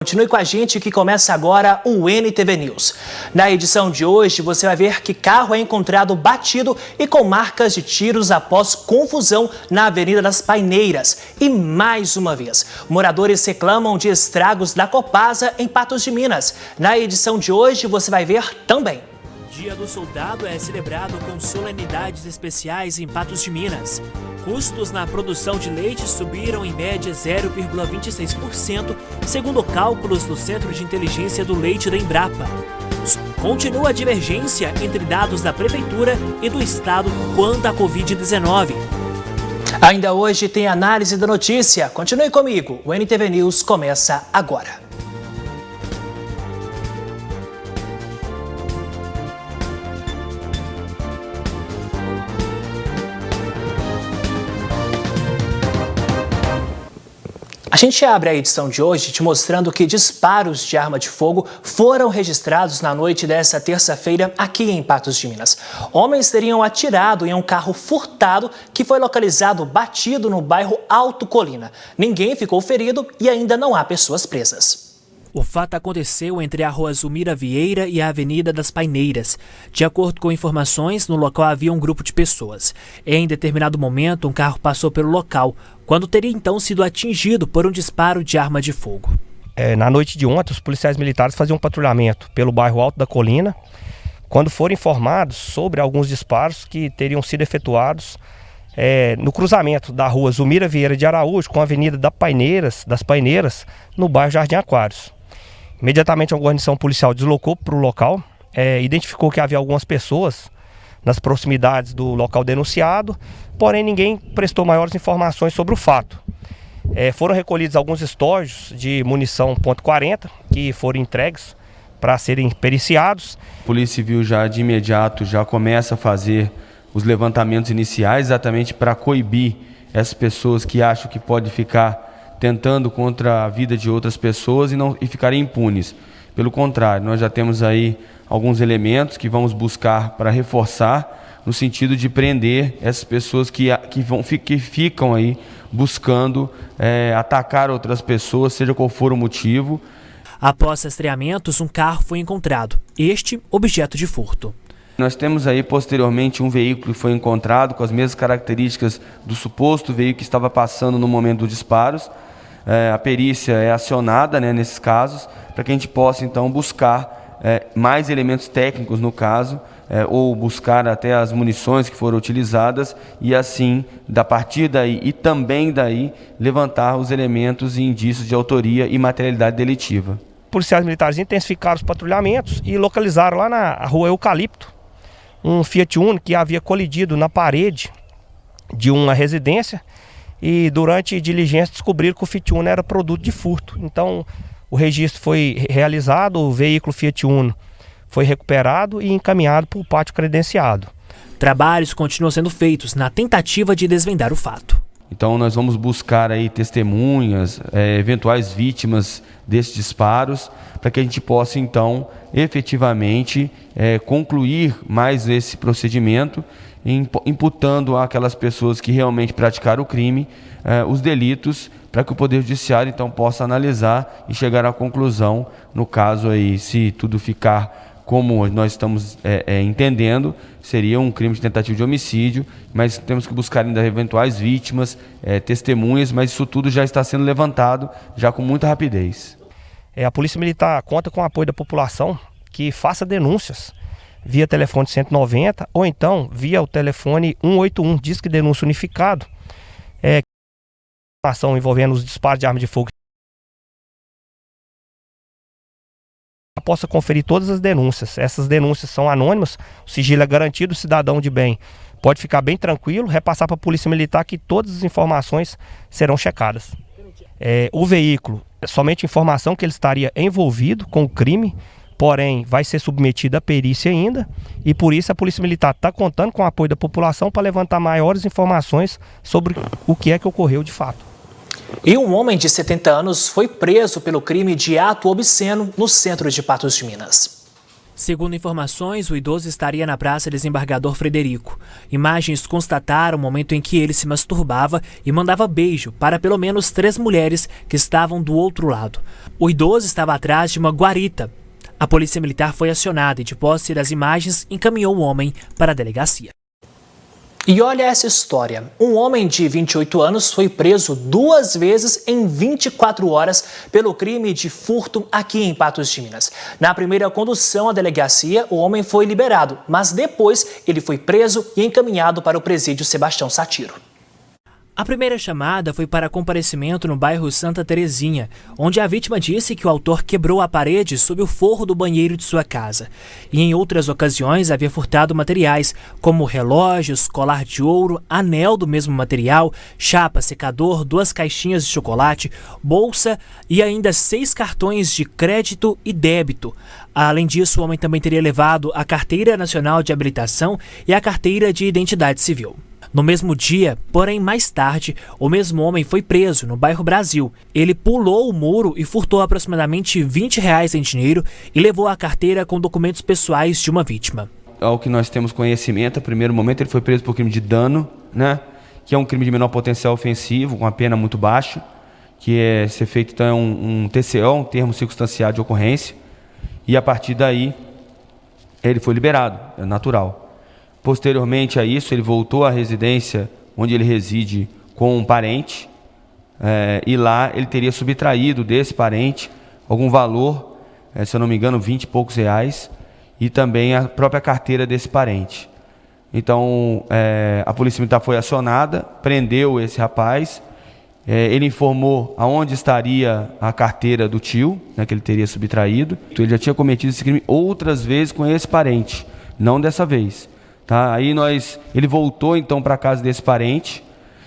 Continue com a gente que começa agora o NTV News. Na edição de hoje, você vai ver que carro é encontrado batido e com marcas de tiros após confusão na Avenida das Paineiras. E mais uma vez, moradores reclamam de estragos da Copasa em Patos de Minas. Na edição de hoje, você vai ver também. Dia do Soldado é celebrado com solenidades especiais em Patos de Minas. Custos na produção de leite subiram em média 0,26%, segundo cálculos do Centro de Inteligência do Leite da Embrapa. Continua a divergência entre dados da Prefeitura e do Estado quanto à Covid-19. Ainda hoje tem análise da notícia. Continue comigo, o NTV News começa agora. A gente abre a edição de hoje te mostrando que disparos de arma de fogo foram registrados na noite desta terça-feira aqui em Patos de Minas. Homens teriam atirado em um carro furtado que foi localizado batido no bairro Alto Colina. Ninguém ficou ferido e ainda não há pessoas presas. O fato aconteceu entre a Rua Zulmira Vieira e a Avenida das Paineiras. De acordo com informações, no local havia um grupo de pessoas. Em determinado momento, um carro passou pelo local, quando teria então sido atingido por um disparo de arma de fogo. Na noite de ontem, os policiais militares faziam um patrulhamento pelo bairro Alto da Colina, quando foram informados sobre alguns disparos que teriam sido efetuados no cruzamento da Rua Zulmira Vieira de Araújo com a Avenida das Paineiras, no bairro Jardim Aquários. Imediatamente a guarnição policial deslocou para o local, identificou que havia algumas pessoas nas proximidades do local denunciado, porém ninguém prestou maiores informações sobre o fato. Foram recolhidos alguns estojos de munição .40 que foram entregues para serem periciados. A Polícia Civil já de imediato já começa a fazer os levantamentos iniciais exatamente para coibir essas pessoas que acham que pode ficar tentando contra a vida de outras pessoas e ficarem impunes. Pelo contrário, nós já temos aí alguns elementos que vamos buscar para reforçar no sentido de prender essas pessoas que ficam aí buscando atacar outras pessoas, seja qual for o motivo. Após rastreamentos, um carro foi encontrado, este objeto de furto. Nós temos aí posteriormente um veículo que foi encontrado com as mesmas características do suposto veículo que estava passando no momento dos disparos. A perícia é acionada, nesses casos, para que a gente possa então buscar mais elementos técnicos no caso, ou buscar até as munições que foram utilizadas e assim, a partir daí e também daí, levantar os elementos e indícios de autoria e materialidade delitiva. Policiais militares intensificaram os patrulhamentos e localizaram lá na Rua Eucalipto um Fiat Uno que havia colidido na parede de uma residência e durante diligência descobriram que o Fiat Uno era produto de furto. Então o registro foi realizado, o veículo Fiat Uno foi recuperado e encaminhado para o pátio credenciado. Trabalhos continuam sendo feitos na tentativa de desvendar o fato. Então nós vamos buscar aí testemunhas, eventuais vítimas desses disparos, para que a gente possa então efetivamente concluir mais esse procedimento, imputando àquelas pessoas que realmente praticaram o crime os delitos, para que o Poder Judiciário então possa analisar e chegar à conclusão, no caso aí, se tudo ficar como nós estamos entendendo, seria um crime de tentativa de homicídio, mas temos que buscar ainda eventuais vítimas, testemunhas, mas isso tudo já está sendo levantado, já com muita rapidez. A Polícia Militar conta com o apoio da população que faça denúncias via telefone 190 ou então via o telefone 181, Disque Denúncia Unificado, ação envolvendo os disparos de arma de fogo. Possa conferir todas as denúncias. Essas denúncias são anônimas, o sigilo é garantido, o cidadão de bem pode ficar bem tranquilo, repassar para a Polícia Militar que todas as informações serão checadas. O veículo, somente informação que ele estaria envolvido com o crime, porém vai ser submetido à perícia ainda, e por isso a Polícia Militar está contando com o apoio da população para levantar maiores informações sobre o que é que ocorreu de fato. E um homem de 70 anos foi preso pelo crime de ato obsceno no centro de Patos de Minas. Segundo informações, o idoso estaria na Praça Desembargador Frederico. Imagens constataram o momento em que ele se masturbava e mandava beijo para pelo menos 3 mulheres que estavam do outro lado. O idoso estava atrás de uma guarita. A polícia militar foi acionada e, de posse das imagens, encaminhou o homem para a delegacia. E olha essa história. Um homem de 28 anos foi preso 2 vezes em 24 horas pelo crime de furto aqui em Patos de Minas. Na primeira condução à delegacia, o homem foi liberado, mas depois ele foi preso e encaminhado para o presídio Sebastião Satiro. A primeira chamada foi para comparecimento no bairro Santa Terezinha, onde a vítima disse que o autor quebrou a parede sob o forro do banheiro de sua casa. E em outras ocasiões havia furtado materiais, como relógios, colar de ouro, anel do mesmo material, chapa, secador, 2 caixinhas de chocolate, bolsa e ainda 6 cartões de crédito e débito. Além disso, o homem também teria levado a Carteira Nacional de Habilitação e a Carteira de Identidade Civil. No mesmo dia, porém mais tarde, o mesmo homem foi preso no bairro Brasil. Ele pulou o muro e furtou aproximadamente R$20 em dinheiro e levou a carteira com documentos pessoais de uma vítima. Ao que nós temos conhecimento, no primeiro momento ele foi preso por crime de dano, né? Que é um crime de menor potencial ofensivo, com uma pena muito baixa, que é ser feito então um TCO, um termo circunstanciado de ocorrência, e a partir daí ele foi liberado, é natural. Posteriormente a isso, ele voltou à residência onde ele reside com um parente, e lá ele teria subtraído desse parente algum valor, se eu não me engano, 20 e poucos reais, e também a própria carteira desse parente. Então, a Polícia Militar foi acionada, prendeu esse rapaz, ele informou aonde estaria a carteira do tio, né, que ele teria subtraído. Então, ele já tinha cometido esse crime outras vezes com esse parente, não dessa vez. Tá? Aí ele voltou então para a casa desse parente,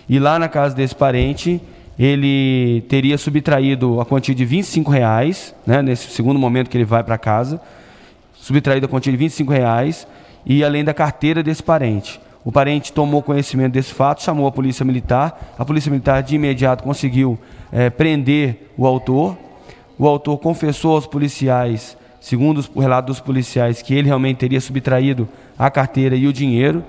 e lá na casa desse parente ele teria subtraído a quantia de R$25, né, nesse segundo momento que ele vai para casa, subtraído a quantia de R$25, e além da carteira desse parente. O parente tomou conhecimento desse fato, chamou a Polícia Militar de imediato conseguiu prender o autor. O autor confessou aos policiais, segundo o relato dos policiais, que ele realmente teria subtraído a carteira e o dinheiro.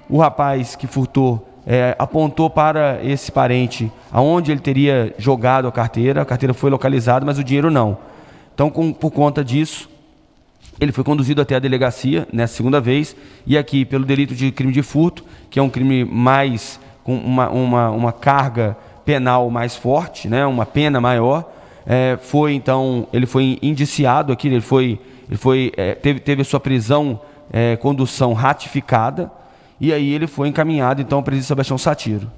O rapaz que furtou apontou para esse parente aonde ele teria jogado a carteira foi localizada, mas o dinheiro não. Então, por conta disso, ele foi conduzido até a delegacia nessa segunda vez, e aqui pelo delito de crime de furto, que é um crime mais com uma carga penal mais forte, né, uma pena maior. Ele foi indiciado aqui, teve a sua prisão, condução ratificada, e aí ele foi encaminhado então ao presídio Sebastião Satiro.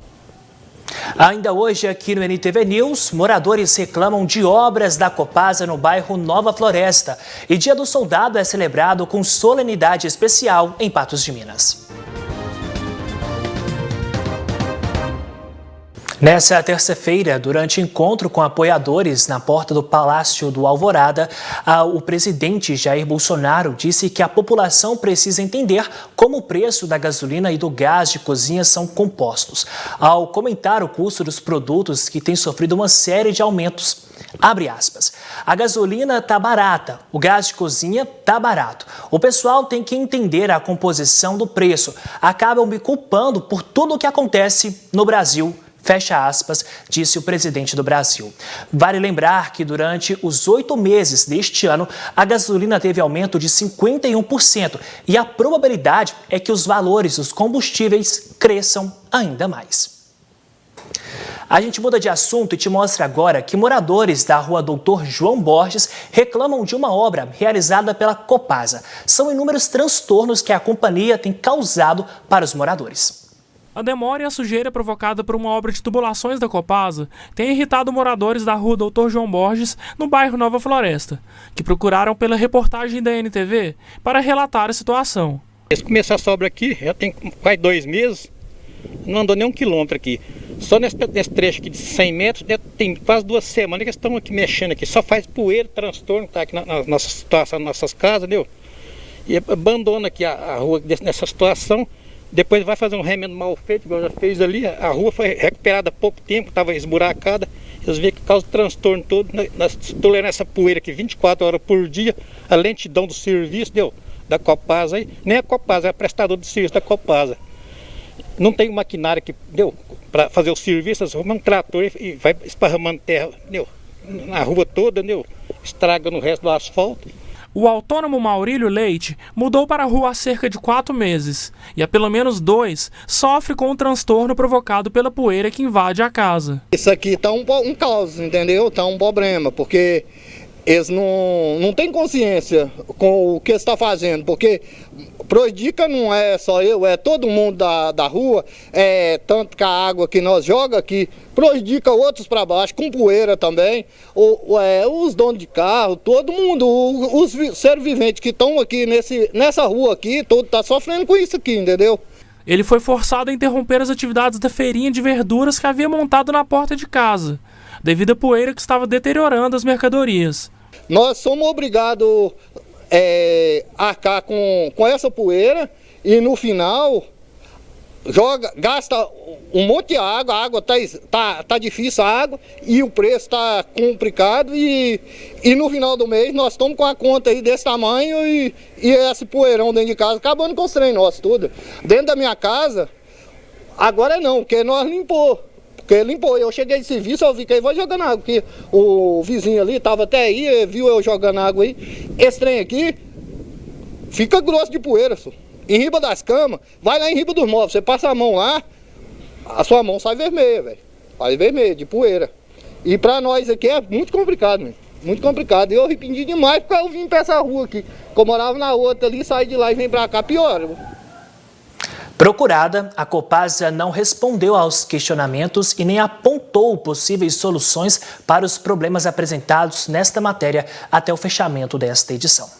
Ainda hoje aqui no NTV News, moradores reclamam de obras da Copasa no bairro Nova Floresta, e Dia do Soldado é celebrado com solenidade especial em Patos de Minas. Nessa terça-feira, durante encontro com apoiadores na porta do Palácio do Alvorada, o presidente Jair Bolsonaro disse que a população precisa entender como o preço da gasolina e do gás de cozinha são compostos. Ao comentar o custo dos produtos que tem sofrido uma série de aumentos, abre aspas, a gasolina tá barata, o gás de cozinha tá barato. O pessoal tem que entender a composição do preço. Acabam me culpando por tudo o que acontece no Brasil. Fecha aspas, disse o presidente do Brasil. Vale lembrar que durante os 8 meses deste ano, a gasolina teve aumento de 51% e a probabilidade é que os valores dos combustíveis cresçam ainda mais. A gente muda de assunto e te mostra agora que moradores da rua Doutor João Borges reclamam de uma obra realizada pela Copasa. São inúmeros transtornos que a companhia tem causado para os moradores. A demora e a sujeira provocada por uma obra de tubulações da Copasa tem irritado moradores da rua Doutor João Borges, no bairro Nova Floresta, que procuraram pela reportagem da NTV para relatar a situação. Desde que começou essa obra aqui, já tem quase 2 meses, não andou nem 1 quilômetro aqui. Só nesse trecho aqui de 100 metros, tem quase 2 semanas que estão aqui mexendo aqui. Só faz poeira, transtorno, tá aqui na nossa situação, nas nossas casas, entendeu? E abandona aqui a rua nessa situação. Depois vai fazer um remendo mal feito, igual já fez ali. A rua foi recuperada há pouco tempo, estava esburacada. Vocês veem que causa transtorno todo, estou lendo essa poeira aqui 24 horas por dia, a lentidão do serviço, da Copasa aí, nem a Copasa, é a prestadora de serviço da Copasa. Não tem maquinário que, para fazer o serviço, um trator e vai esparramando terra, na rua toda, estragando o resto do asfalto. O autônomo Maurílio Leite mudou para a rua há cerca de 4 meses e há pelo menos 2 sofre com o transtorno provocado pela poeira que invade a casa. Isso aqui tá um caos, entendeu? Tá um problema, porque eles não têm consciência com o que está fazendo, porque prejudica não é só eu, é todo mundo da rua, tanto que a água que nós joga aqui prejudica outros para baixo, com poeira também, os donos de carro, todo mundo, os seres viventes que estão aqui nessa rua aqui, todo está sofrendo com isso aqui, entendeu? Ele foi forçado a interromper as atividades da feirinha de verduras que havia montado na porta de casa, devido à poeira que estava deteriorando as mercadorias. Nós somos obrigados a arcar com essa poeira e no final gasta um monte de água, a água tá difícil a água e o preço está complicado e no final do mês nós estamos com a conta aí desse tamanho e esse poeirão dentro de casa acabando com os trem nossos tudo. Dentro da minha casa, agora não, porque nós limpou. Porque limpou, eu cheguei de serviço, eu vi que ele vai jogando água, porque o vizinho ali estava até aí, viu eu jogando água aí. Esse trem aqui fica grosso de poeira, só. Em riba das camas, vai lá em riba dos móveis, você passa a mão lá, a sua mão sai vermelha, velho. Sai vermelha, de poeira. E pra nós aqui é muito complicado, mesmo. Muito complicado. E eu arrependi demais porque eu vim pra essa rua aqui. Eu morava na outra ali, saí de lá e vim pra cá, pior. Procurada, a Copasa não respondeu aos questionamentos e nem apontou possíveis soluções para os problemas apresentados nesta matéria até o fechamento desta edição.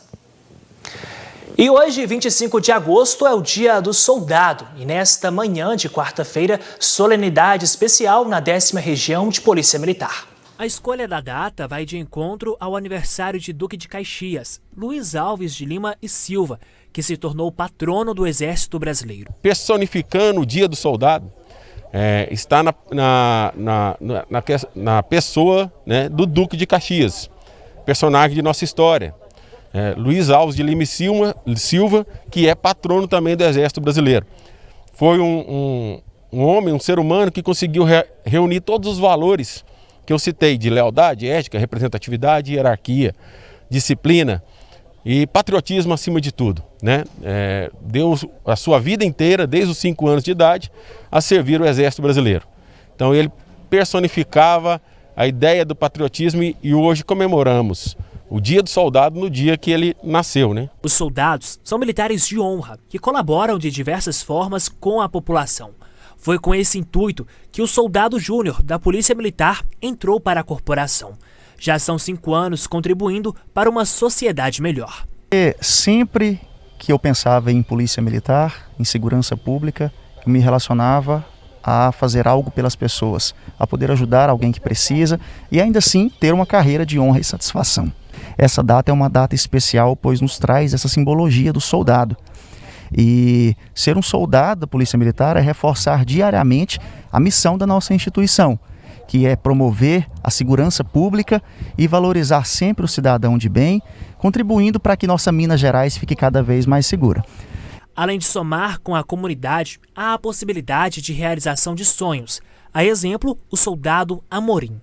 E hoje, 25 de agosto, é o Dia do Soldado e nesta manhã de quarta-feira, solenidade especial na 10ª Região de Polícia Militar. A escolha da data vai de encontro ao aniversário de Duque de Caxias, Luiz Alves de Lima e Silva, que se tornou patrono do Exército Brasileiro. Personificando o Dia do Soldado, está na pessoa, né, do Duque de Caxias, personagem de nossa história. Luiz Alves de Lima e Silva, que é patrono também do Exército Brasileiro. Foi um homem, um ser humano que conseguiu reunir todos os valores que eu citei, de lealdade, ética, representatividade, hierarquia, disciplina e patriotismo acima de tudo, né? Deu a sua vida inteira, desde os 5 anos de idade, a servir o Exército Brasileiro. Então ele personificava a ideia do patriotismo e hoje comemoramos o Dia do Soldado no dia que ele nasceu, né? Os soldados são militares de honra que colaboram de diversas formas com a população. Foi com esse intuito que o soldado júnior da Polícia Militar entrou para a corporação. Já são 5 anos contribuindo para uma sociedade melhor. Sempre que eu pensava em polícia militar, em segurança pública, eu me relacionava a fazer algo pelas pessoas, a poder ajudar alguém que precisa e ainda assim ter uma carreira de honra e satisfação. Essa data é uma data especial, pois nos traz essa simbologia do soldado. E ser um soldado da Polícia Militar é reforçar diariamente a missão da nossa instituição, que é promover a segurança pública e valorizar sempre o cidadão de bem, contribuindo para que nossa Minas Gerais fique cada vez mais segura. Além de somar com a comunidade, há a possibilidade de realização de sonhos. A exemplo, o soldado Amorim.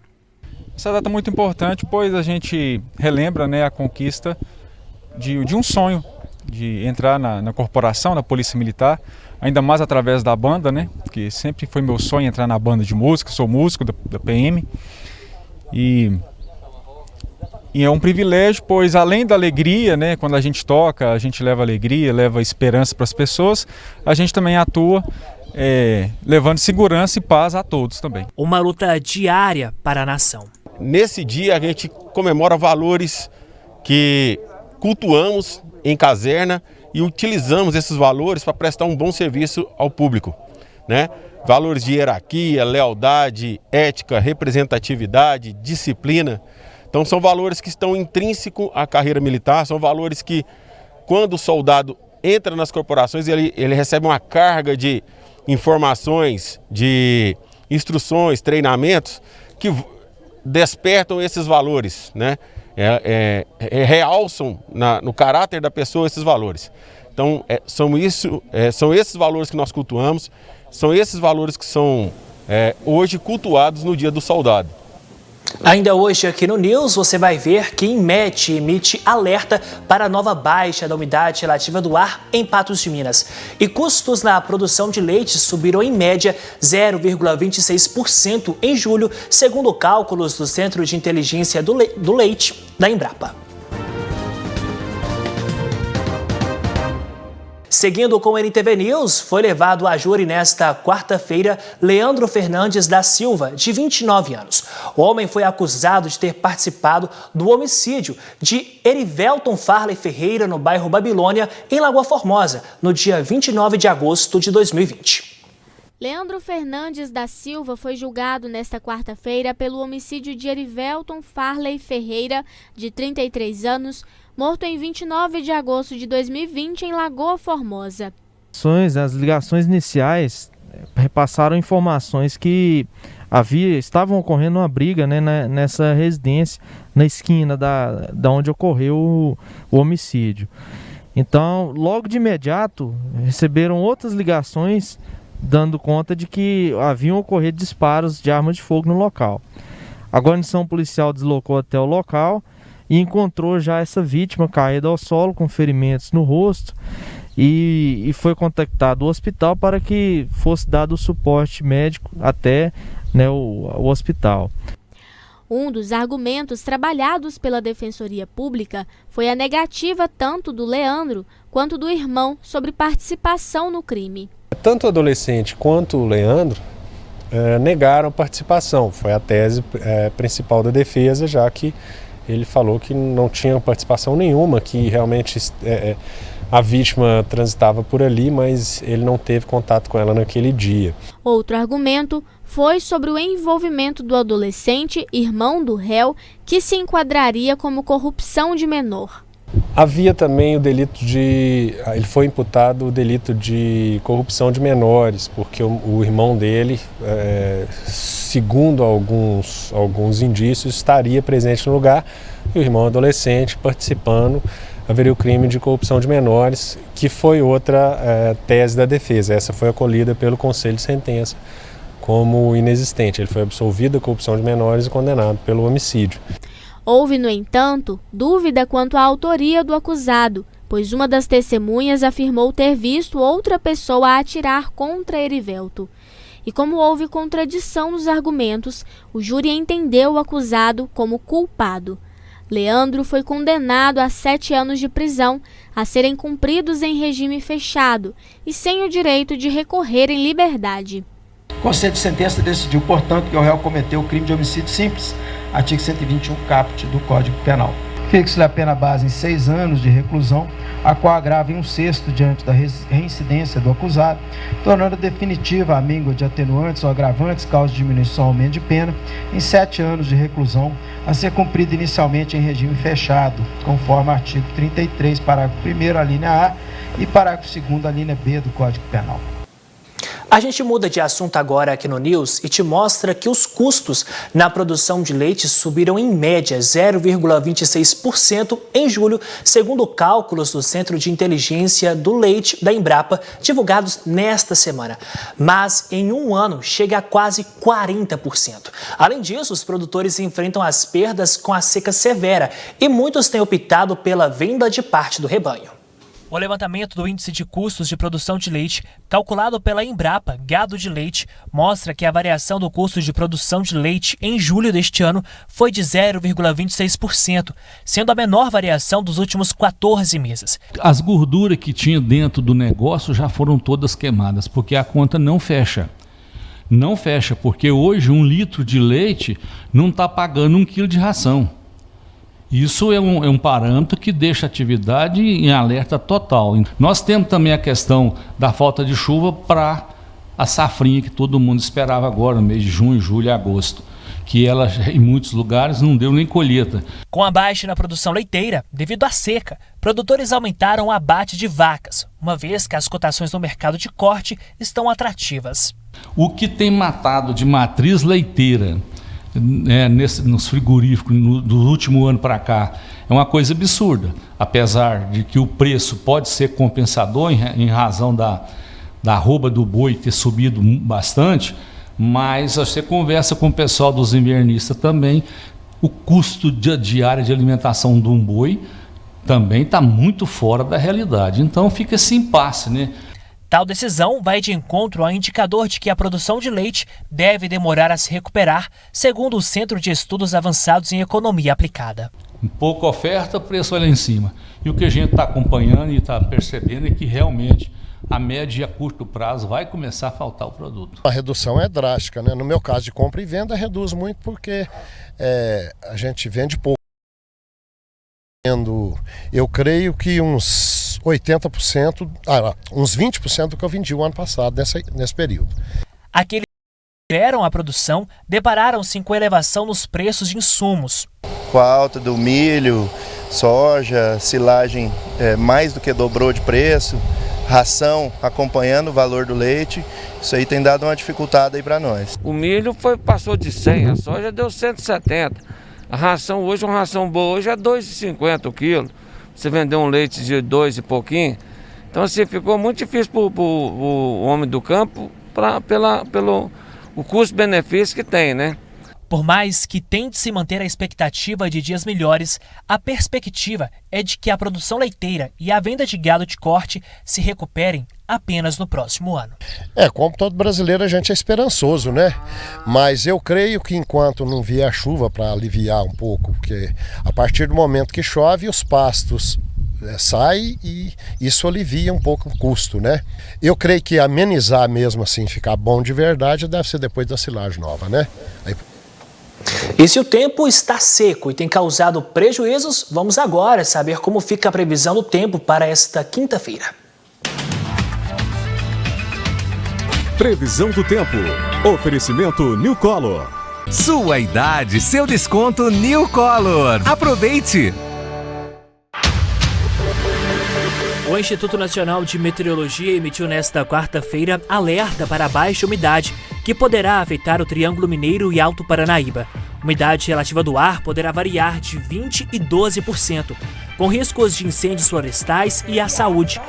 Essa data é muito importante, pois a gente relembra, né, a conquista de um sonho, de entrar na corporação, na Polícia Militar, ainda mais através da banda, né, que sempre foi meu sonho entrar na banda de música, sou músico da PM. E é um privilégio, pois além da alegria, né, quando a gente toca, a gente leva alegria, leva esperança para as pessoas, a gente também atua levando segurança e paz a todos também. Uma luta diária para a nação. Nesse dia a gente comemora valores que cultuamos em caserna e utilizamos esses valores para prestar um bom serviço ao público, né? Valores de hierarquia, lealdade, ética, representatividade, disciplina. Então são valores que estão intrínsecos à carreira militar, são valores que quando o soldado entra nas corporações ele recebe uma carga de informações, de instruções, treinamentos que despertam esses valores, né? Realçam no caráter da pessoa esses valores. Então, são esses valores que nós cultuamos, são esses valores que são hoje cultuados no Dia do Soldado. Ainda hoje aqui no News você vai ver que INMET emite alerta para a nova baixa da umidade relativa do ar em Patos de Minas. E custos na produção de leite subiram em média 0,26% em julho, segundo cálculos do Centro de Inteligência do Leite da Embrapa. Seguindo com o NTV News, foi levado a júri nesta quarta-feira Leandro Fernandes da Silva, de 29 anos. O homem foi acusado de ter participado do homicídio de Erivelton Farley Ferreira, no bairro Babilônia, em Lagoa Formosa, no dia 29 de agosto de 2020. Leandro Fernandes da Silva foi julgado nesta quarta-feira pelo homicídio de Erivelton Farley Ferreira, de 33 anos, morto em 29 de agosto de 2020 em Lagoa Formosa. As ligações iniciais repassaram informações que estavam ocorrendo uma briga, né, nessa residência, na esquina da onde ocorreu o homicídio. Então, logo de imediato, receberam outras ligações dando conta de que haviam ocorrido disparos de arma de fogo no local. A guarnição policial deslocou até o local e encontrou já essa vítima caída ao solo com ferimentos no rosto e foi contactado o hospital para que fosse dado o suporte médico até, né, o hospital. Um dos argumentos trabalhados pela Defensoria Pública foi a negativa tanto do Leandro quanto do irmão sobre participação no crime. Tanto o adolescente quanto o Leandro negaram participação. Foi a tese principal da defesa, já que ele falou que não tinha participação nenhuma, que realmente a vítima transitava por ali, mas ele não teve contato com ela naquele dia. Outro argumento foi sobre o envolvimento do adolescente, irmão do réu, que se enquadraria como corrupção de menor. Havia também o delito ele foi imputado o delito de corrupção de menores, porque o irmão dele, segundo alguns indícios, estaria presente no lugar, e o irmão adolescente participando, haveria o crime de corrupção de menores, que foi outra tese da defesa. Essa foi acolhida pelo Conselho de Sentença como inexistente. Ele foi absolvido da corrupção de menores e condenado pelo homicídio. Houve, no entanto, dúvida quanto à autoria do acusado, pois uma das testemunhas afirmou ter visto outra pessoa atirar contra Erivelton. E como houve contradição nos argumentos, o júri entendeu o acusado como culpado. Leandro foi condenado a 7 anos de prisão, a serem cumpridos em regime fechado e sem o direito de recorrer em liberdade. O Conselho de Sentença decidiu, portanto, que o réu cometeu o crime de homicídio simples, artigo 121 caput do Código Penal. Fixa-lhe a pena base em 6 anos de reclusão, a qual agrava em 1/6 diante da reincidência do acusado, tornando definitiva a míngua de atenuantes ou agravantes, causa de diminuição ou aumento de pena, em 7 anos de reclusão, a ser cumprida inicialmente em regime fechado, conforme artigo 33, parágrafo 1º, a linha A, e parágrafo 2º, a linha B do Código Penal. A gente muda de assunto agora aqui no News e te mostra que os custos na produção de leite subiram em média 0,26% em julho, segundo cálculos do Centro de Inteligência do Leite da Embrapa, divulgados nesta semana. Mas em um ano chega a quase 40%. Além disso, os produtores enfrentam as perdas com a seca severa e muitos têm optado pela venda de parte do rebanho. O levantamento do índice de custos de produção de leite, calculado pela Embrapa Gado de Leite, mostra que a variação do custo de produção de leite em julho deste ano foi de 0,26%, sendo a menor variação dos últimos 14 meses. As gorduras que tinha dentro do negócio já foram todas queimadas, porque a conta não fecha. Não fecha, porque hoje 1 litro de leite não está pagando 1 quilo de ração. Isso é um parâmetro que deixa a atividade em alerta total. Nós temos também a questão da falta de chuva para a safrinha que todo mundo esperava agora, no mês de junho, julho e agosto, que ela em muitos lugares não deu nem colheita. Com a baixa na produção leiteira, devido à seca, produtores aumentaram o abate de vacas, uma vez que as cotações no mercado de corte estão atrativas. O que tem matado de matriz leiteira nos frigoríficos do último ano para cá é uma coisa absurda, apesar de que o preço pode ser compensador em razão da arroba do boi ter subido bastante, mas você conversa com o pessoal dos invernistas também, o custo diário de alimentação de um boi também está muito fora da realidade. Então fica esse impasse, né? Tal decisão vai de encontro ao indicador de que a produção de leite deve demorar a se recuperar, segundo o Centro de Estudos Avançados em Economia Aplicada. Pouca oferta, preço vai lá em cima. E o que a gente está acompanhando e está percebendo é que realmente a médio e a curto prazo vai começar a faltar o produto. A redução é drástica, né? No meu caso de compra e venda, reduz muito porque a gente vende pouco. Eu creio que uns 80%, uns 20% do que eu vendi o ano passado nesse período. Aqueles que tiveram a produção depararam-se com elevação nos preços de insumos. Com a alta do milho, soja, silagem mais do que dobrou de preço, ração acompanhando o valor do leite, isso aí tem dado uma dificuldade aí para nós. O milho passou de 100, a soja deu 170. A ração hoje, uma ração boa hoje é 2,50 o quilo. Você vendeu um leite de 2 e pouquinho. Então assim, ficou muito difícil para o homem do campo pelo o custo-benefício que tem, né? Por mais que tente se manter a expectativa de dias melhores, a perspectiva é de que a produção leiteira e a venda de gado de corte se recuperem apenas no próximo ano. Como todo brasileiro, a gente é esperançoso, né? Mas eu creio que enquanto não vier a chuva para aliviar um pouco, porque a partir do momento que chove, os pastos saem e isso alivia um pouco o custo, né? Eu creio que amenizar mesmo assim, ficar bom de verdade, deve ser depois da silagem nova, né? E se o tempo está seco e tem causado prejuízos, vamos agora saber como fica a previsão do tempo para esta quinta-feira. Previsão do tempo. Oferecimento New Color. Sua idade, seu desconto New Color. Aproveite! O Instituto Nacional de Meteorologia emitiu nesta quarta-feira alerta para a baixa umidade, que poderá afetar o Triângulo Mineiro e Alto Paranaíba. A umidade relativa do ar poderá variar de 20% e 12%, com riscos de incêndios florestais e à saúde.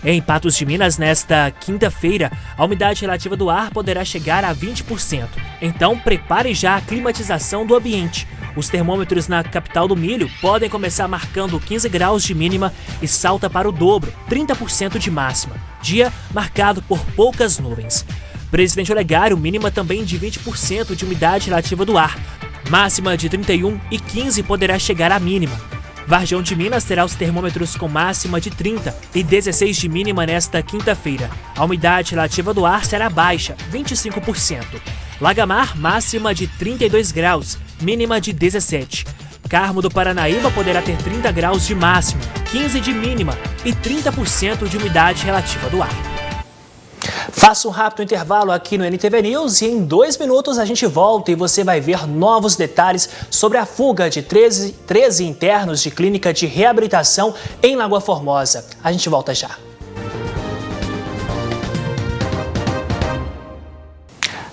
Em Patos de Minas, nesta quinta-feira, a umidade relativa do ar poderá chegar a 20%. Então, prepare já a climatização do ambiente. Os termômetros na capital do milho podem começar marcando 15 graus de mínima e salta para o dobro, 30% de máxima. Dia marcado por poucas nuvens. Presidente Olegário, mínima também de 20% de umidade relativa do ar. Máxima de 31 e 15 poderá chegar à mínima. Varjão de Minas terá os termômetros com máxima de 30 e 16 de mínima nesta quinta-feira. A umidade relativa do ar será baixa, 25%. Lagamar, máxima de 32 graus, mínima de 17. Carmo do Paranaíba poderá ter 30 graus de máxima, 15 de mínima e 30% de umidade relativa do ar. Faça um rápido intervalo aqui no NTV News e em 2 minutos a gente volta e você vai ver novos detalhes sobre a fuga de 13 internos de clínica de reabilitação em Lagoa Formosa. A gente volta já.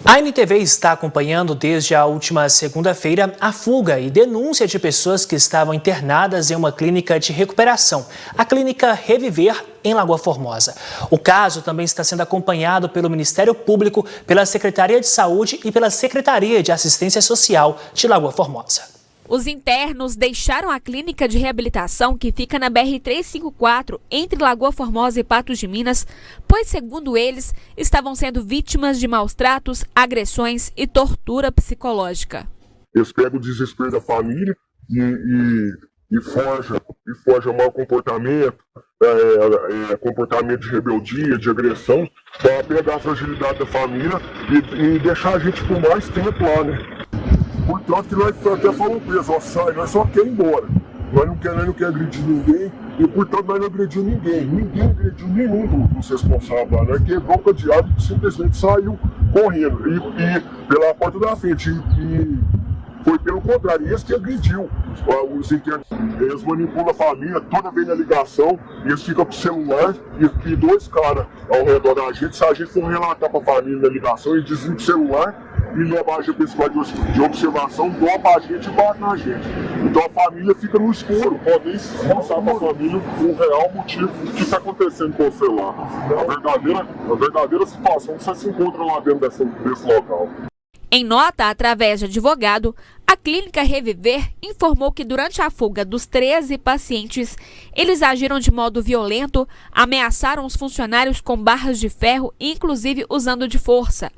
A NTV está acompanhando desde a última segunda-feira a fuga e denúncia de pessoas que estavam internadas em uma clínica de recuperação, a Clínica Reviver, em Lagoa Formosa. O caso também está sendo acompanhado pelo Ministério Público, pela Secretaria de Saúde e pela Secretaria de Assistência Social de Lagoa Formosa. Os internos deixaram a clínica de reabilitação que fica na BR-354, entre Lagoa Formosa e Patos de Minas, pois, segundo eles, estavam sendo vítimas de maus-tratos, agressões e tortura psicológica. Eles pegam o desespero da família e forjam mau comportamento, comportamento de rebeldia, de agressão, para pegar a fragilidade da família e deixar a gente por mais tempo lá, né? Portanto, que nós até falamos preso, nós só queremos ir embora. Nós não queremos agredir ninguém e, portanto, nós não agredimos ninguém. Ninguém agrediu nenhum dos responsáveis lá. Nós quebrou o cadeado e simplesmente saiu correndo e pela porta da frente. E foi pelo contrário, esse que agrediu os internos. Eles manipulam a família, toda vez na ligação, eles ficam com o celular e 2 caras ao redor da gente. Se a gente for relatar para a família na ligação, eles desligam o celular e levar a gente para esse de observação, dobra a gente e bate na gente. Então a família fica no escuro, podem mostrar para a família o real motivo do que está acontecendo com você lá. A verdadeira situação que você se encontra lá dentro desse local. Em nota, através de advogado, a Clínica Reviver informou que durante a fuga dos 13 pacientes, eles agiram de modo violento, ameaçaram os funcionários com barras de ferro, inclusive usando de força.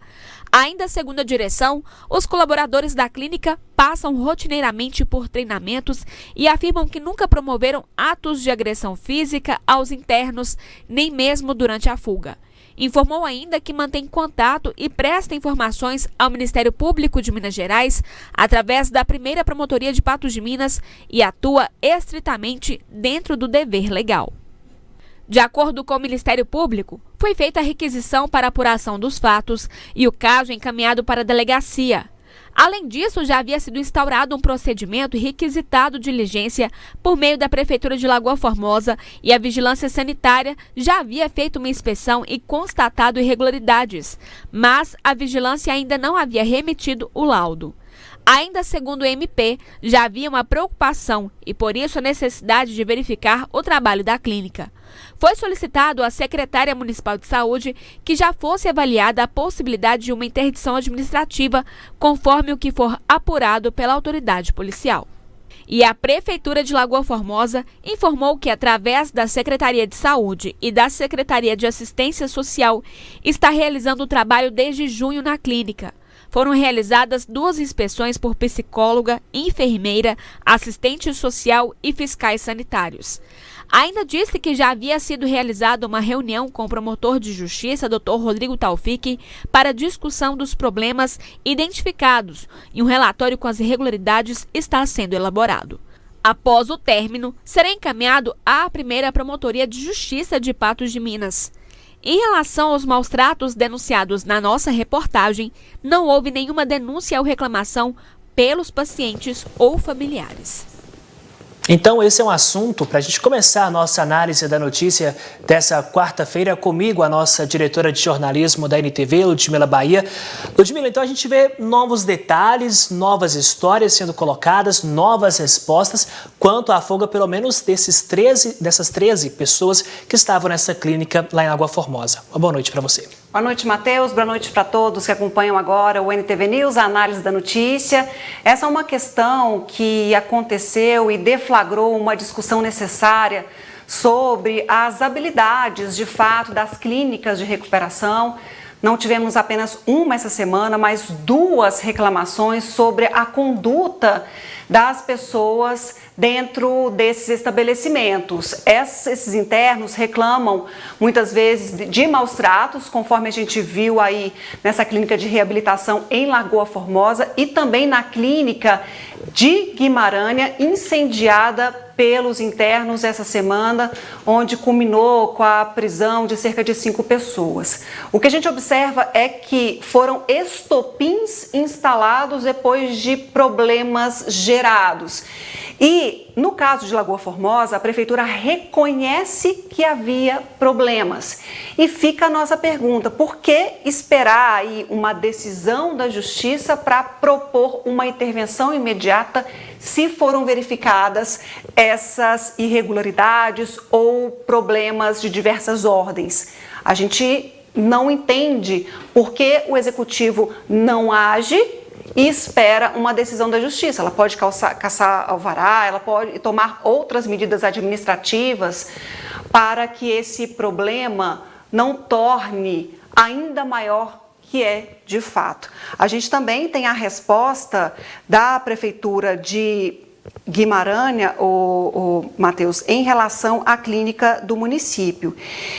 Ainda segundo a direção, os colaboradores da clínica passam rotineiramente por treinamentos e afirmam que nunca promoveram atos de agressão física aos internos, nem mesmo durante a fuga. Informou ainda que mantém contato e presta informações ao Ministério Público de Minas Gerais através da primeira Promotoria de Patos de Minas e atua estritamente dentro do dever legal. De acordo com o Ministério Público, foi feita a requisição para apuração dos fatos e o caso encaminhado para a delegacia. Além disso, já havia sido instaurado um procedimento e requisitado diligência por meio da Prefeitura de Lagoa Formosa e a Vigilância Sanitária já havia feito uma inspeção e constatado irregularidades, mas a Vigilância ainda não havia remetido o laudo. Ainda segundo o MP, já havia uma preocupação e por isso a necessidade de verificar o trabalho da clínica. Foi solicitado à secretária municipal de saúde que já fosse avaliada a possibilidade de uma interdição administrativa, conforme o que for apurado pela autoridade policial. E a Prefeitura de Lagoa Formosa informou que, através da Secretaria de Saúde e da Secretaria de Assistência Social, está realizando o trabalho desde junho na clínica. Foram realizadas 2 inspeções por psicóloga, enfermeira, assistente social e fiscais sanitários. Ainda disse que já havia sido realizada uma reunião com o promotor de justiça, Dr. Rodrigo Taufik, para discussão dos problemas identificados e um relatório com as irregularidades está sendo elaborado. Após o término, será encaminhado à primeira Promotoria de Justiça de Patos de Minas. Em relação aos maus-tratos denunciados na nossa reportagem, não houve nenhuma denúncia ou reclamação pelos pacientes ou familiares. Então, esse é um assunto para a gente começar a nossa análise da notícia dessa quarta-feira. Comigo, a nossa diretora de jornalismo da NTV, Ludmila Bahia. Ludmila, então a gente vê novos detalhes, novas histórias sendo colocadas, novas respostas quanto à fuga, pelo menos dessas 13 pessoas que estavam nessa clínica lá em Lagoa Formosa. Uma boa noite para você. Boa noite, Matheus. Boa noite para todos que acompanham agora o NTV News, a análise da notícia. Essa é uma questão que aconteceu e deflagrou uma discussão necessária sobre as habilidades, de fato, das clínicas de recuperação. Não tivemos apenas uma essa semana, mas 2 reclamações sobre a conduta das pessoas dentro desses estabelecimentos. Esses internos reclamam muitas vezes de maus-tratos, conforme a gente viu aí nessa clínica de reabilitação em Lagoa Formosa e também na clínica de Guimarães, incendiada pelos internos essa semana, onde culminou com a prisão de cerca de 5 pessoas. O que a gente observa é que foram estopins instalados depois de problemas gerados. E, no caso de Lagoa Formosa, a Prefeitura reconhece que havia problemas. E fica a nossa pergunta, por que esperar aí uma decisão da Justiça para propor uma intervenção imediata se foram verificadas essas irregularidades ou problemas de diversas ordens? A gente não entende por que o Executivo não age e espera uma decisão da Justiça. Ela pode caçar alvará, ela pode tomar outras medidas administrativas para que esse problema não torne ainda maior que é de fato. A gente também tem a resposta da Prefeitura de Guimarães, o Matheus, em relação à clínica do município.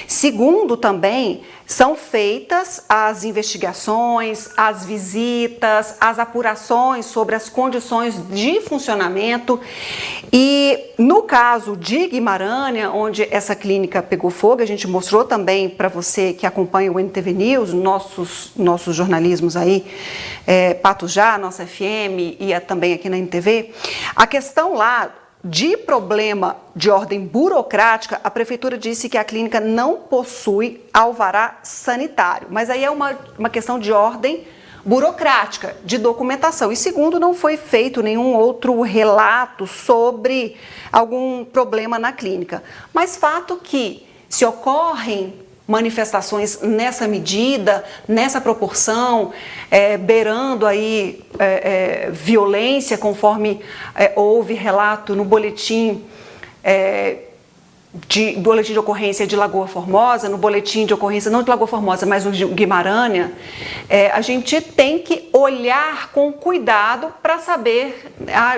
Segundo também, são feitas as investigações, as visitas, as apurações sobre as condições de funcionamento e no caso de Guimarães, onde essa clínica pegou fogo, a gente mostrou também para você que acompanha o NTV News, nossos jornalismos aí, Patujá, nossa FM e também aqui na NTV, a questão lá de problema de ordem burocrática, a Prefeitura disse que a clínica não possui alvará sanitário, mas aí é uma questão de ordem burocrática de documentação. E segundo, não foi feito nenhum outro relato sobre algum problema na clínica. Mas fato que, se ocorrem manifestações nessa medida, nessa proporção, beirando aí violência, conforme houve relato no boletim de ocorrência de Lagoa Formosa, no boletim de ocorrência não de Lagoa Formosa, mas no de Guimarães, a gente tem que olhar com cuidado para saber,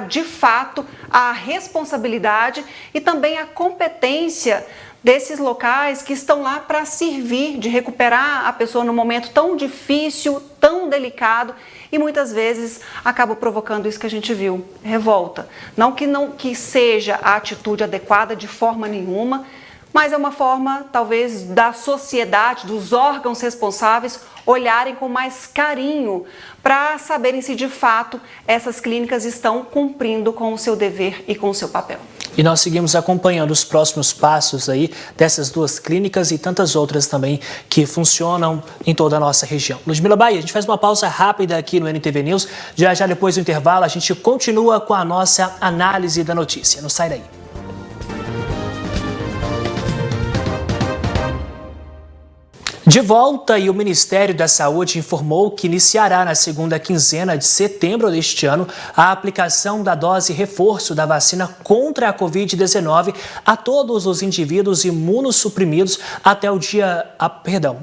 de fato, a responsabilidade e também a competência desses locais que estão lá para servir de recuperar a pessoa num momento tão difícil, tão delicado e muitas vezes acaba provocando isso que a gente viu, revolta. Não que seja a atitude adequada de forma nenhuma, mas é uma forma, talvez, da sociedade, dos órgãos responsáveis olharem com mais carinho para saberem se de fato essas clínicas estão cumprindo com o seu dever e com o seu papel. E nós seguimos acompanhando os próximos passos aí dessas duas clínicas e tantas outras também que funcionam em toda a nossa região. Ludmila Bahia, a gente faz uma pausa rápida aqui no NTV News. Já depois do intervalo a gente continua com a nossa análise da notícia. Não sai daí. De volta, e o Ministério da Saúde informou que iniciará na segunda quinzena de setembro deste ano a aplicação da dose reforço da vacina contra a Covid-19 a todos os indivíduos imunossuprimidos até o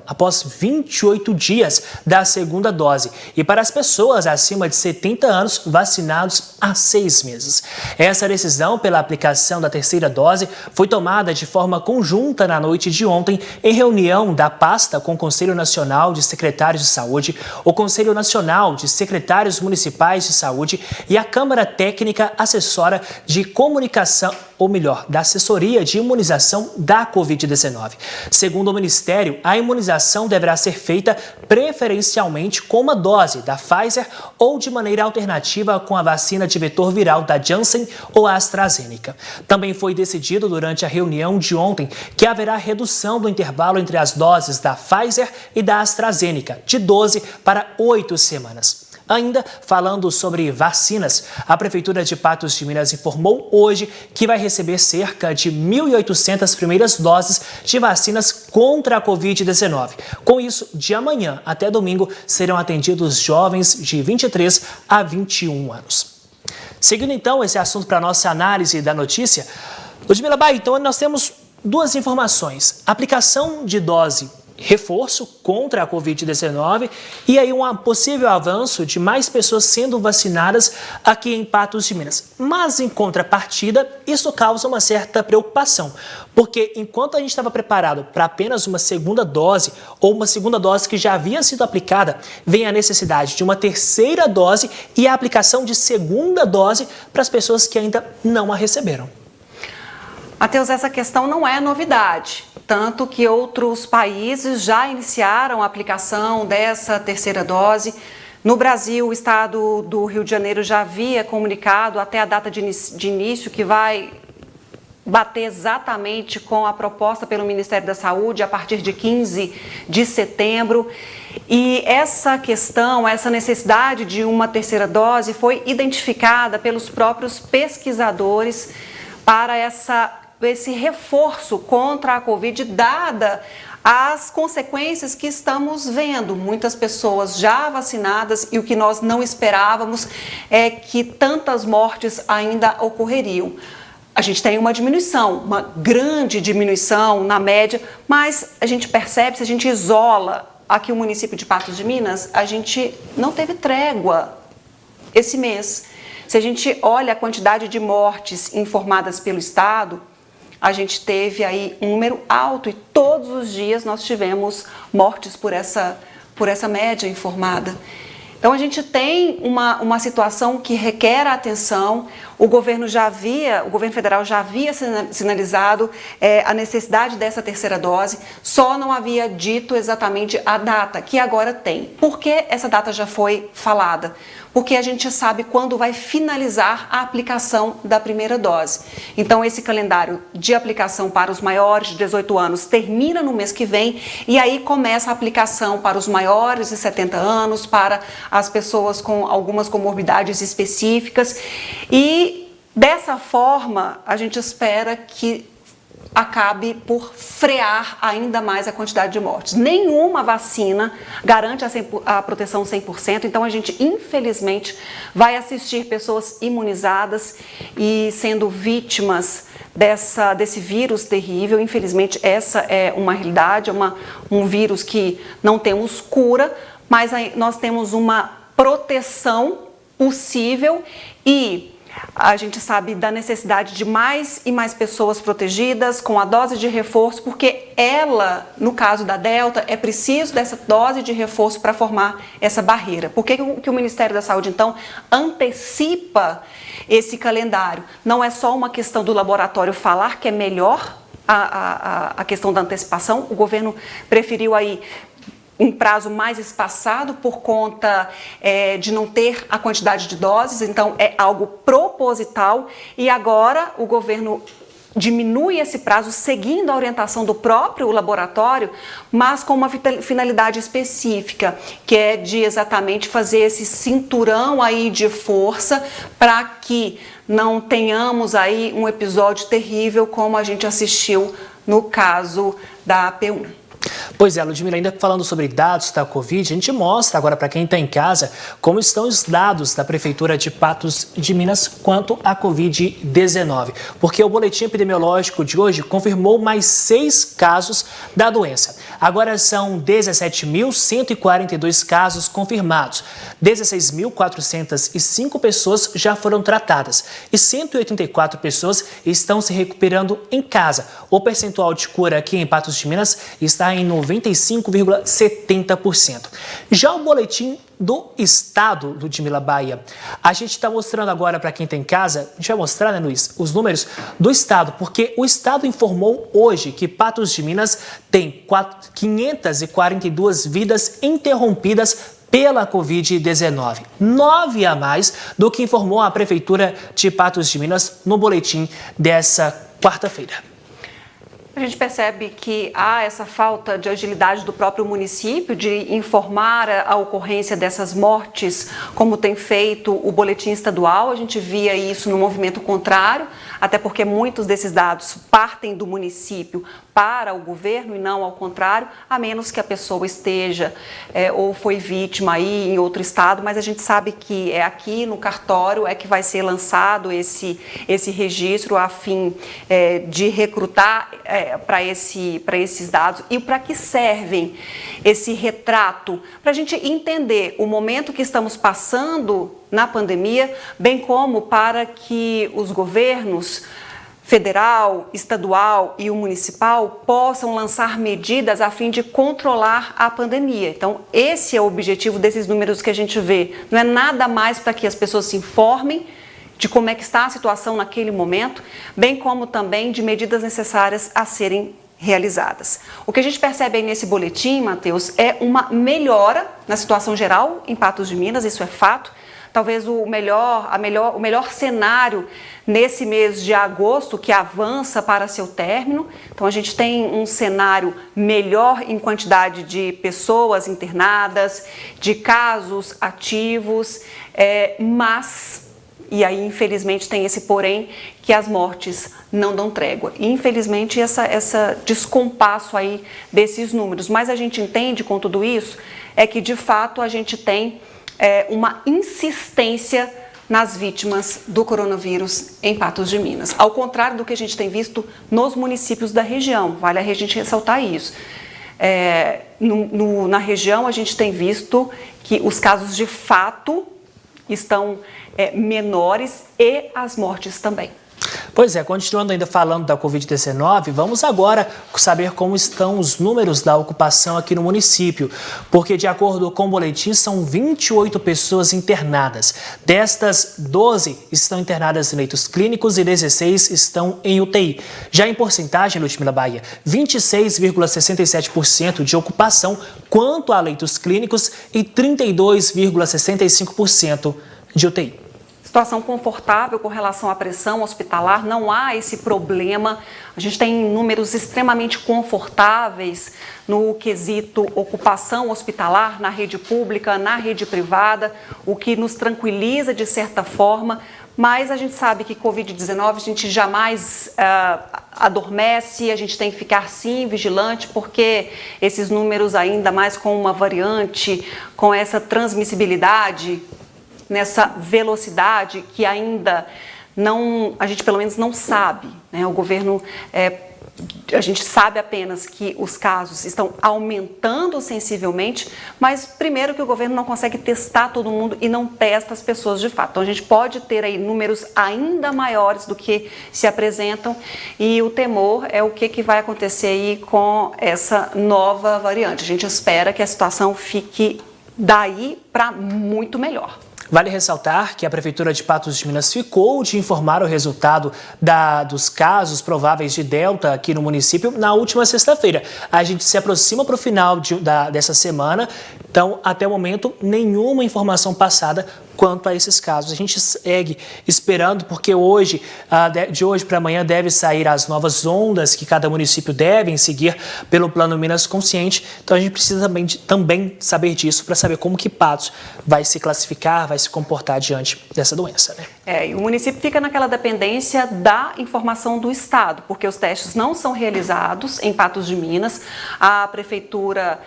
após 28 dias da segunda dose e para as pessoas acima de 70 anos vacinados há 6 meses. Essa decisão pela aplicação da terceira dose foi tomada de forma conjunta na noite de ontem em reunião da pasta com o Conselho Nacional de Secretários de Saúde, o Conselho Nacional de Secretários Municipais de Saúde e a Câmara Técnica Assessora de Comunicação, ou melhor, da Assessoria de Imunização da Covid-19. Segundo o Ministério, a imunização deverá ser feita preferencialmente com uma dose da Pfizer ou de maneira alternativa com a vacina de vetor viral da Janssen ou AstraZeneca. Também foi decidido durante a reunião de ontem que haverá redução do intervalo entre as doses da Pfizer e da AstraZeneca, de 12 para 8 semanas. Ainda falando sobre vacinas, a Prefeitura de Patos de Minas informou hoje que vai receber cerca de 1.800 primeiras doses de vacinas contra a Covid-19. Com isso, de amanhã até domingo, serão atendidos jovens de 23 a 21 anos. Seguindo então esse assunto para a nossa análise da notícia, Ludmila Bahia, então nós temos duas informações. Aplicação de dose reforço contra a Covid-19 e aí um possível avanço de mais pessoas sendo vacinadas aqui em Patos de Minas. Mas, em contrapartida, isso causa uma certa preocupação, porque enquanto a gente estava preparado para apenas uma segunda dose ou uma segunda dose que já havia sido aplicada, vem a necessidade de uma terceira dose e a aplicação de segunda dose para as pessoas que ainda não a receberam. Matheus, essa questão não é novidade, tanto que outros países já iniciaram a aplicação dessa terceira dose. No Brasil, o estado do Rio de Janeiro já havia comunicado até a data de início que vai bater exatamente com a proposta pelo Ministério da Saúde a partir de 15 de setembro. E essa questão, essa necessidade de uma terceira dose foi identificada pelos próprios pesquisadores para esse reforço contra a Covid, dada as consequências que estamos vendo. Muitas pessoas já vacinadas e o que nós não esperávamos é que tantas mortes ainda ocorreriam. A gente tem uma diminuição, uma grande diminuição na média, mas a gente percebe, se a gente isola aqui o município de Patos de Minas, a gente não teve trégua esse mês. Se a gente olha a quantidade de mortes informadas pelo estado, a gente teve aí um número alto e todos os dias nós tivemos mortes por essa média informada. Então a gente tem uma situação que requer atenção, o governo federal já havia sinalizado a necessidade dessa terceira dose, só não havia dito exatamente a data, que agora tem. Por que essa data já foi falada? Porque a gente sabe quando vai finalizar a aplicação da primeira dose. Então, esse calendário de aplicação para os maiores de 18 anos termina no mês que vem e aí começa a aplicação para os maiores de 70 anos, para as pessoas com algumas comorbidades específicas. E, dessa forma, a gente espera que acabe por frear ainda mais a quantidade de mortes. Nenhuma vacina garante a proteção 100%, então a gente, infelizmente, vai assistir pessoas imunizadas e sendo vítimas desse vírus terrível. Infelizmente, essa é uma realidade, um vírus que não temos cura, mas nós temos uma proteção possível e a gente sabe da necessidade de mais e mais pessoas protegidas com a dose de reforço, porque no caso da Delta, é preciso dessa dose de reforço para formar essa barreira. Por que o Ministério da Saúde, então, antecipa esse calendário? Não é só uma questão do laboratório falar que é melhor a questão da antecipação, o governo preferiu aí um prazo mais espaçado por conta de não ter a quantidade de doses, então é algo proposital e agora o governo diminui esse prazo seguindo a orientação do próprio laboratório, mas com uma finalidade específica, que é de exatamente fazer esse cinturão aí de força para que não tenhamos aí um episódio terrível como a gente assistiu no caso da AP1. Pois é, Ludmila, ainda falando sobre dados da Covid, a gente mostra agora para quem está em casa como estão os dados da Prefeitura de Patos de Minas quanto à Covid-19. Porque o boletim epidemiológico de hoje confirmou mais 6 casos da doença. Agora são 17.142 casos confirmados. 16.405 pessoas já foram tratadas e 184 pessoas estão se recuperando em casa. O percentual de cura aqui em Patos de Minas está em 95,70%. Já o boletim do Estado, Ludmila Baia, a gente está mostrando agora para quem está em casa, a gente vai mostrar, né, Luiz, os números do Estado, porque o Estado informou hoje que Patos de Minas tem 542 vidas interrompidas pela Covid-19, 9 a mais do que informou a Prefeitura de Patos de Minas no boletim dessa quarta-feira. A gente percebe que há essa falta de agilidade do próprio município de informar a ocorrência dessas mortes, como tem feito o boletim estadual. A gente via isso no movimento contrário, até porque muitos desses dados partem do município para o governo e não ao contrário, a menos que a pessoa esteja ou foi vítima aí em outro estado, mas a gente sabe que é aqui no cartório é que vai ser lançado esse registro a fim de recrutar para esses dados. E para que servem esse retrato? Para a gente entender o momento que estamos passando na pandemia, bem como para que os governos federal, estadual e o municipal possam lançar medidas a fim de controlar a pandemia. Então, esse é o objetivo desses números que a gente vê. Não é nada mais para que as pessoas se informem de como é que está a situação naquele momento, bem como também de medidas necessárias a serem realizadas. O que a gente percebe aí nesse boletim, Matheus, é uma melhora na situação geral em Patos de Minas, isso é fato. Talvez o melhor cenário nesse mês de agosto, que avança para seu término. Então, a gente tem um cenário melhor em quantidade de pessoas internadas, de casos ativos, mas, e aí infelizmente tem esse porém, que as mortes não dão trégua. Infelizmente, essa descompasso aí desses números. Mas a gente entende com tudo isso, é que de fato a gente tem uma insistência nas vítimas do coronavírus em Patos de Minas. Ao contrário do que a gente tem visto nos municípios da região, vale a gente ressaltar isso. Na região a gente tem visto que os casos de fato estão menores e as mortes também. Pois é, continuando ainda falando da Covid-19, vamos agora saber como estão os números da ocupação aqui no município, porque de acordo com o boletim, são 28 pessoas internadas. Destas, 12 estão internadas em leitos clínicos e 16 estão em UTI. Já em porcentagem, Ludmila Bahia, 26,67% de ocupação quanto a leitos clínicos e 32,65% de UTI. Situação confortável com relação à pressão hospitalar, não há esse problema. A gente tem números extremamente confortáveis no quesito ocupação hospitalar, na rede pública, na rede privada, o que nos tranquiliza de certa forma, mas a gente sabe que Covid-19 a gente jamais adormece, a gente tem que ficar sim vigilante, porque esses números ainda mais com uma variante, com essa transmissibilidade, nessa velocidade que ainda não, a gente pelo menos não sabe, né? O governo, a gente sabe apenas que os casos estão aumentando sensivelmente, mas primeiro que o governo não consegue testar todo mundo e não testa as pessoas de fato. Então a gente pode ter aí números ainda maiores do que se apresentam e o temor é o que vai acontecer aí com essa nova variante. A gente espera que a situação fique daí para muito melhor. Vale ressaltar que a Prefeitura de Patos de Minas ficou de informar o resultado dos casos prováveis de Delta aqui no município na última sexta-feira. A gente se aproxima para o final dessa semana, então até o momento nenhuma informação passada quanto a esses casos. A gente segue esperando porque de hoje para amanhã deve sair as novas ondas que cada município deve seguir pelo Plano Minas Consciente. Então a gente precisa também saber disso para saber como que Patos vai se classificar, vai se comportar diante dessa doença, né? E o município fica naquela dependência da informação do Estado, porque os testes não são realizados em Patos de Minas. A Prefeitura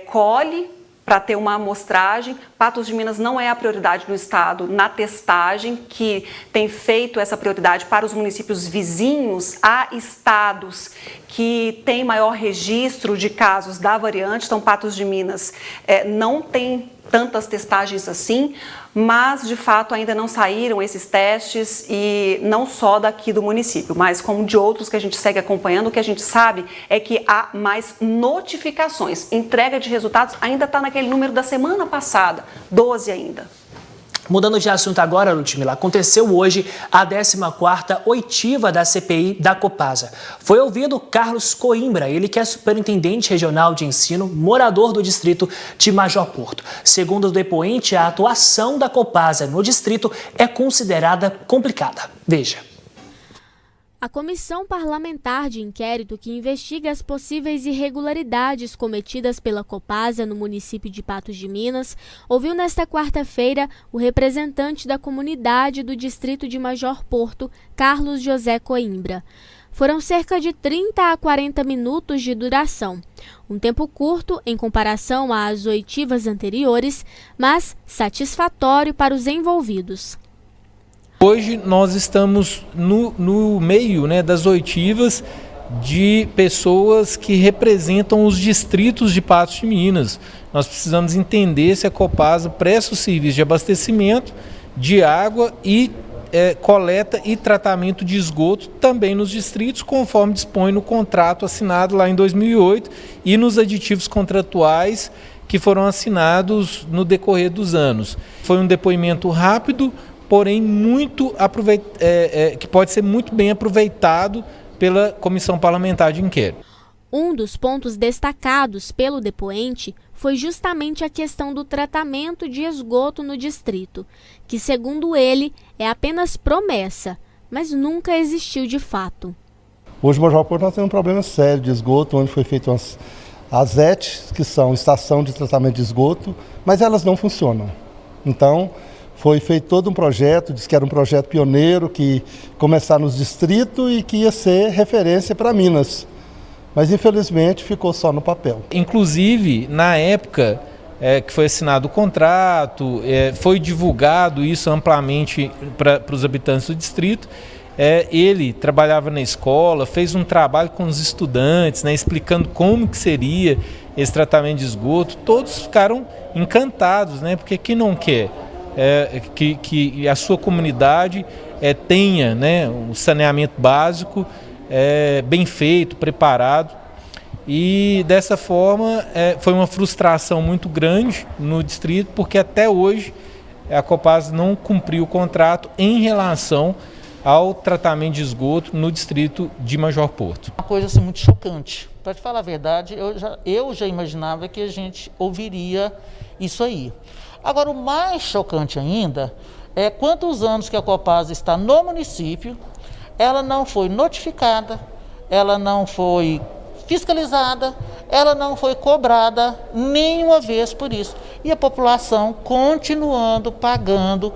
colhe para ter uma amostragem. Patos de Minas não é a prioridade do Estado na testagem, que tem feito essa prioridade para os municípios vizinhos a estados que têm maior registro de casos da variante. Então, Patos de Minas não tem tantas testagens assim, mas de fato ainda não saíram esses testes e não só daqui do município, mas como de outros que a gente segue acompanhando. O que a gente sabe é que há mais notificações. Entrega de resultados ainda está naquele número da semana passada, 12 ainda. Mudando de assunto agora, Ludmila, aconteceu hoje a 14ª oitiva da CPI da Copasa. Foi ouvido Carlos Coimbra, ele que é superintendente regional de ensino, morador do distrito de Major Porto. Segundo o depoente, a atuação da Copasa no distrito é considerada complicada. Veja. A Comissão Parlamentar de Inquérito que investiga as possíveis irregularidades cometidas pela Copasa no município de Patos de Minas ouviu nesta quarta-feira o representante da comunidade do distrito de Major Porto, Carlos José Coimbra. Foram cerca de 30 a 40 minutos de duração, um tempo curto em comparação às oitivas anteriores, mas satisfatório para os envolvidos. Hoje nós estamos no meio, né, das oitivas de pessoas que representam os distritos de Patos de Minas. Nós precisamos entender se a Copasa presta os serviços de abastecimento de água e coleta e tratamento de esgoto também nos distritos, conforme dispõe no contrato assinado lá em 2008 e nos aditivos contratuais que foram assinados no decorrer dos anos. Foi um depoimento rápido, porém que pode ser muito bem aproveitado pela Comissão Parlamentar de Inquérito. Um dos pontos destacados pelo depoente foi justamente a questão do tratamento de esgoto no distrito, que, segundo ele, é apenas promessa, mas nunca existiu de fato. Hoje, em Major Porto, nós temos um problema sério de esgoto, onde foi feito as ETs, que são estação de tratamento de esgoto, mas elas não funcionam. Então, foi feito todo um projeto, diz que era um projeto pioneiro, que começar nos distritos e que ia ser referência para Minas. Mas, infelizmente, ficou só no papel. Inclusive, na época que foi assinado o contrato, foi divulgado isso amplamente para os habitantes do distrito. Ele trabalhava na escola, fez um trabalho com os estudantes, né, explicando como que seria esse tratamento de esgoto. Todos ficaram encantados, né, porque quem não quer que a sua comunidade tenha, né, um saneamento básico bem feito, preparado. E dessa forma foi uma frustração muito grande no distrito, porque até hoje a Copasa não cumpriu o contrato em relação ao tratamento de esgoto no distrito de Major Porto. Uma coisa assim, muito chocante. Para te falar a verdade, eu já imaginava que a gente ouviria isso aí. Agora, o mais chocante ainda é quantos anos que a Copasa está no município, ela não foi notificada, ela não foi fiscalizada, ela não foi cobrada nenhuma vez por isso. E a população continuando pagando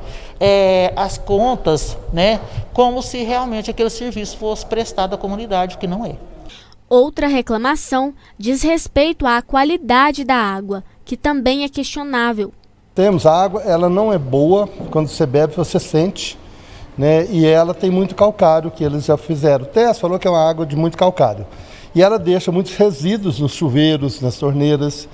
as contas, né, como se realmente aquele serviço fosse prestado à comunidade, o que não é. Outra reclamação diz respeito à qualidade da água, que também é questionável. Temos água, ela não é boa, quando você bebe você sente, né, e ela tem muito calcário, que eles já fizeram. O teste falou que é uma água de muito calcário. E ela deixa muitos resíduos nos chuveiros, nas torneiras.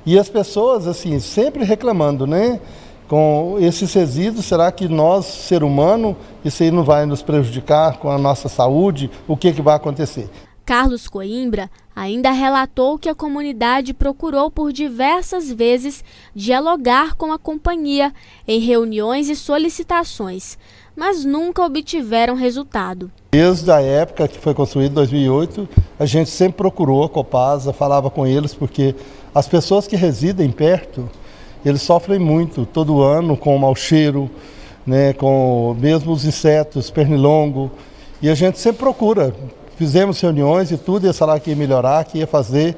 E as pessoas, assim, sempre reclamando, né? Com esses resíduos, será que nós, ser humano, isso aí não vai nos prejudicar com a nossa saúde? O que vai acontecer? Carlos Coimbra ainda relatou que a comunidade procurou por diversas vezes dialogar com a companhia em reuniões e solicitações, mas nunca obtiveram resultado. Desde a época que foi construído, em 2008, a gente sempre procurou a Copasa, falava com eles, porque as pessoas que residem perto, eles sofrem muito todo ano com o mau cheiro, né, com mesmo os insetos, pernilongo, e a gente sempre procura. Fizemos reuniões e tudo, ia falar que ia melhorar, que ia fazer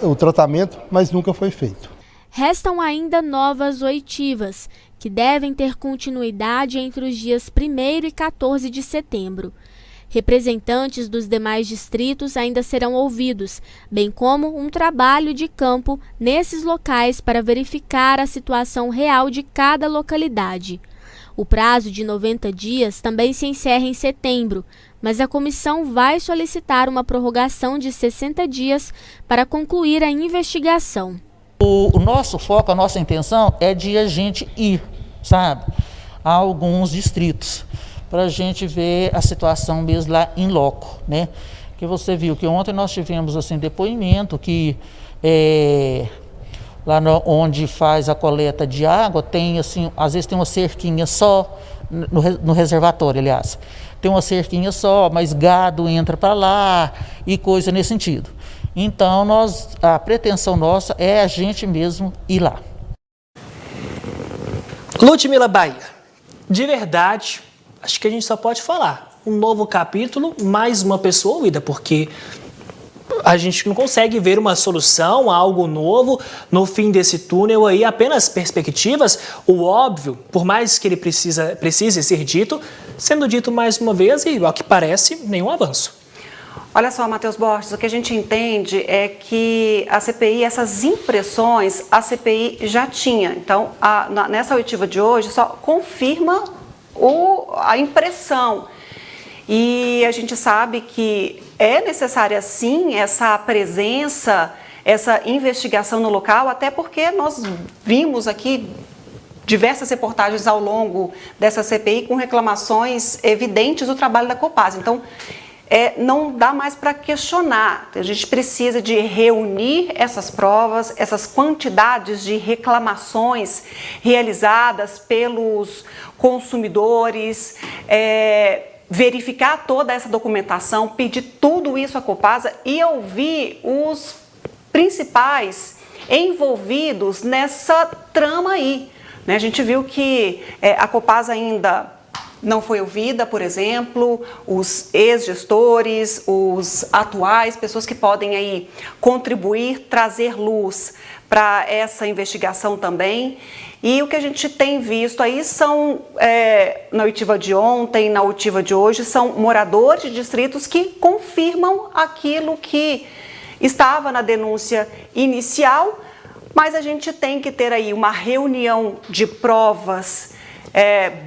o tratamento, mas nunca foi feito. Restam ainda novas oitivas, que devem ter continuidade entre os dias 1º e 14 de setembro. Representantes dos demais distritos ainda serão ouvidos, bem como um trabalho de campo nesses locais para verificar a situação real de cada localidade. O prazo de 90 dias também se encerra em setembro, mas a comissão vai solicitar uma prorrogação de 60 dias para concluir a investigação. O nosso foco, a nossa intenção é de a gente ir, sabe, a alguns distritos, para a gente ver a situação mesmo lá em loco, né? Que você viu que ontem nós tivemos assim depoimento que lá onde faz a coleta de água tem assim, às vezes tem uma cerquinha só no reservatório, aliás, tem uma cerquinha só, mas gado entra para lá e coisa nesse sentido. Então a pretensão nossa é a gente mesmo ir lá. Ludmila Bahia, de verdade, acho que a gente só pode falar um novo capítulo, mais uma pessoa ouvida, porque a gente não consegue ver uma solução, algo novo no fim desse túnel aí, apenas perspectivas. O óbvio, por mais que ele precise ser dito, sendo dito mais uma vez e, ao que parece, nenhum avanço. Olha só, Matheus Borges, o que a gente entende é que a CPI, essas impressões, a CPI já tinha. Então, nessa oitiva de hoje, só confirma a impressão. E a gente sabe que é necessária, sim, essa presença, essa investigação no local, até porque nós vimos aqui diversas reportagens ao longo dessa CPI com reclamações evidentes do trabalho da Copasa. Então, não dá mais para questionar. A gente precisa de reunir essas provas, essas quantidades de reclamações realizadas pelos consumidores, verificar toda essa documentação, pedir tudo isso à Copasa e ouvir os principais envolvidos nessa trama aí. A gente viu que a Copasa ainda não foi ouvida, por exemplo, os ex-gestores, os atuais, pessoas que podem aí contribuir, trazer luz para essa investigação também. E o que a gente tem visto aí são, na oitiva de ontem, na oitiva de hoje, são moradores de distritos que confirmam aquilo que estava na denúncia inicial, mas a gente tem que ter aí uma reunião de provas,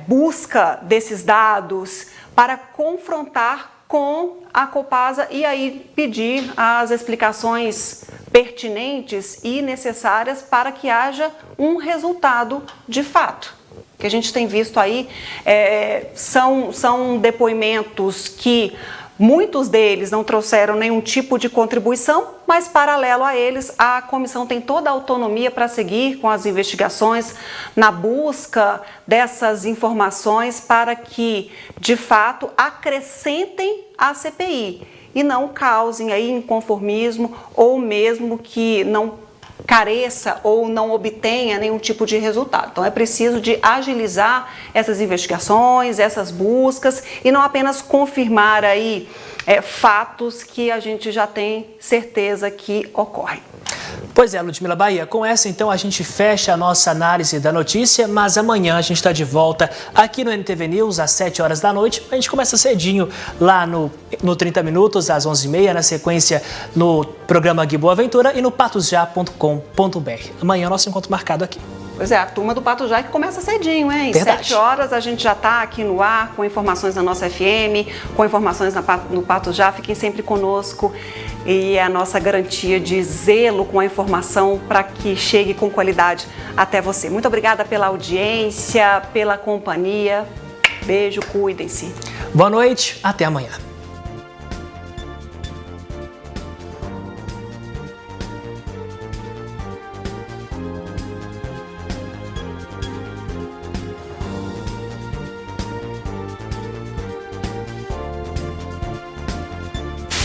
busca desses dados para confrontar com a Copasa e aí pedir as explicações pertinentes e necessárias para que haja um resultado de fato. que a gente tem visto aí são depoimentos que muitos deles não trouxeram nenhum tipo de contribuição, mas paralelo a eles, a comissão tem toda a autonomia para seguir com as investigações na busca dessas informações para que, de fato, acrescentem à CPI e não causem aí inconformismo ou mesmo que não careça ou não obtenha nenhum tipo de resultado. Então é preciso de agilizar essas investigações, essas buscas e não apenas confirmar aí fatos que a gente já tem certeza que ocorrem. Pois é, Ludmila Bahia, com essa então a gente fecha a nossa análise da notícia, mas amanhã a gente está de volta aqui no NTV News às 7 horas da noite. A gente começa cedinho lá no 30 Minutos, às 11h30, na sequência no programa Gui Boaventura e no patosjá.com.br. Amanhã é o nosso encontro marcado aqui. Pois é, a turma do Pato Já que começa cedinho, hein? Verdade. 7 horas a gente já está aqui no ar com informações na nossa FM, com informações no Pato Já. Fiquem sempre conosco e é a nossa garantia de zelo com a informação para que chegue com qualidade até você. Muito obrigada pela audiência, pela companhia. Beijo, cuidem-se. Boa noite, até amanhã.